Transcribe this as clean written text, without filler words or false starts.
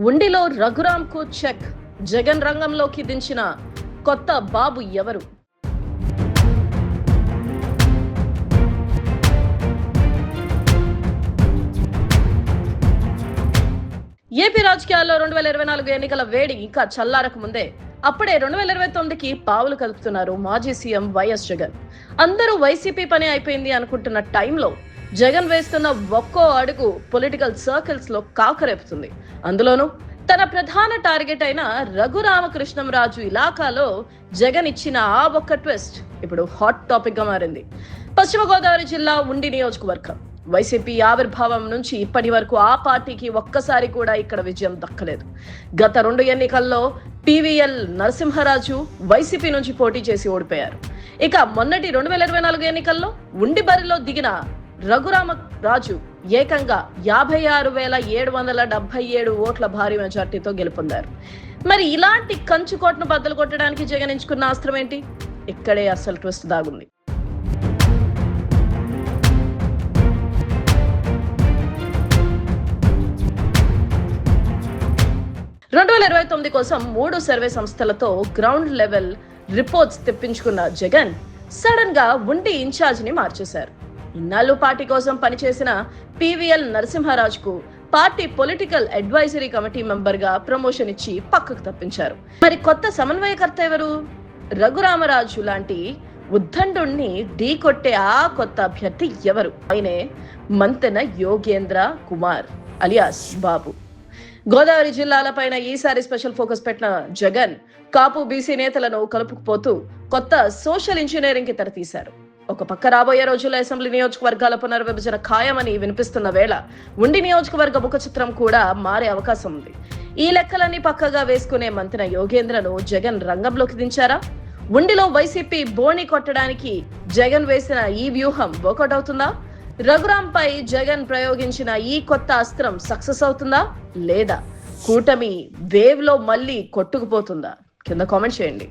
ఉండిలో రఘురాంకు check. Jagan రంగంలోకి దించిన కొత్త బాబు ఎవరు? ఏపీ రాజకీయాల్లో 2024 ఎన్నికల వేడి ఇంకా చల్లారక ముందే అప్పుడే 2029కి పావులు కలుపుతున్నారు మాజీ సీఎం వైఎస్ జగన్. అందరూ వైసీపీ పని అయిపోయింది అనుకుంటున్న టైంలో జగన్ వేస్తున్న ఒక్కో అడుగు పొలిటికల్ సర్కిల్స్ లో కాకరేపుతుంది. అందులోనూ తన ప్రధాన టార్గెట్ అయిన రఘురామకృష్ణంరాజు ఇలాకాలో జగన్ ఇచ్చిన ఆ ఒక్క ట్విస్ట్ ఇప్పుడు హాట్ టాపిక్ గా మారింది. పశ్చిమ గోదావరి జిల్లా ఉండి నియోజకవర్గం. వైసీపీ ఆవిర్భావం నుంచి ఇప్పటి వరకు ఆ పార్టీకి ఒక్కసారి కూడా ఇక్కడ విజయం దక్కలేదు. గత 2 ఎన్నికల్లో పివిఎల్ నరసింహరాజు వైసీపీ నుంచి పోటీ చేసి ఓడిపోయారు. ఇక మొన్నటి 2024 ఎన్నికల్లో ఉండి బరిలో దిగిన రఘురామరాజు ఏకంగా 56,777 ఓట్ల భారీ మెజార్టీతో గెలుపొందారు. మరి ఇలాంటి కంచుకోటను బద్దలు కొట్టడానికి జగన్ ఎంచుకున్న అస్త్రం ఏంటి? ఇక్కడే అసలు ట్విస్ట్ దాగుంది. 2029 కోసం 3 సర్వే సంస్థలతో గ్రౌండ్ లెవెల్ రిపోర్ట్స్ తెప్పించుకున్న జగన్ సడన్ గా ఉండి ఇన్ఛార్జ్ ని మార్చేశారు. ఇన్నాళ్ళు పార్టీ కోసం పనిచేసిన పివిఎల్ నరసింహరాజుకు party political advisory committee member గా ప్రమోషన్ ఇచ్చి పక్కకు తప్పించారు. మరి కొత్త సమన్వయకర్త ఎవరు? రఘురామరాజు లాంటి ఉద్దండుణ్ణి ఢీ కొట్టే ఆ కొత్త అభ్యర్థి ఎవరు? ఆయనే మంతెన యోగేంద్ర కుమార్ అలియాస్ బాబు. గోదావరి జిల్లాలపైన ఈసారి స్పెషల్ ఫోకస్ పెట్టిన జగన్ కాపు బీసీ నేతలను కలుపుకుపోతూ కొత్త సోషల్ ఇంజనీరింగ్ కి తెరతీశారు. ఒక పక్క రాబోయే రోజుల్లో అసెంబ్లీ నియోజకవర్గాల పునర్విభజన ఖాయమని వినిపిస్తున్న వేళ ఉండి నియోజకవర్గ ముఖ చిత్రం కూడా మారే అవకాశం ఉంది. ఈ లెక్కలన్నీ పక్కగా వేసుకునే మంత్రి యోగేంద్రను జగన్ రంగంలోకి దించారా? ఉండిలో వైసీపీ బోణి కొట్టడానికి జగన్ వేసిన ఈ వ్యూహం వర్కౌట్ అవుతుందా? రఘురాంపై జగన్ ప్రయోగించిన ఈ కొత్త అస్త్రం సక్సెస్ అవుతుందా లేదా కూటమి వేవ్ లో మళ్ళీ కొట్టుకుపోతుందా? కింద కామెంట్ చేయండి.